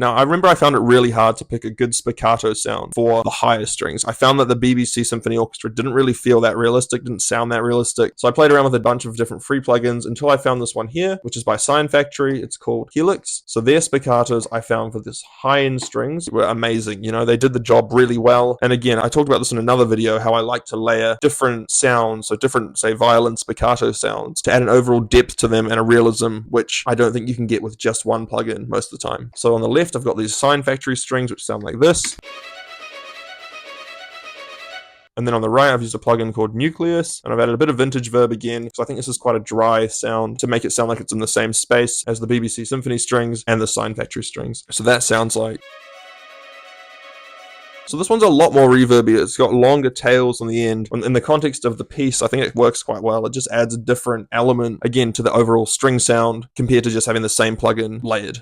Now, I remember I found it really hard to pick a good spiccato sound for the higher strings. I found that the BBC Symphony Orchestra didn't really feel that realistic, didn't sound that realistic. So I played around with a bunch of different free plugins until I found this one here, which is by Sign Factory. It's called Helix. So their spiccatos I found for this high-end strings were amazing. You know, they did the job really well. And again, I talked about this in another video, how I like to layer different sounds, so different, say, violin spiccato sounds, to add an overall depth to them and a realism, which I don't think you can get with just one plugin most of the time. So on the left, I've got these Sign Factory strings, which sound like this. And then on the right, I've used a plugin called Nucleus, and I've added a bit of vintage verb again, because I think this is quite a dry sound to make it sound like it's in the same space as the BBC Symphony strings and the Sign Factory strings. So that sounds like... So this one's a lot more reverby. It's got longer tails on the end. In the context of the piece, I think it works quite well. It just adds a different element, again, to the overall string sound compared to just having the same plugin layered.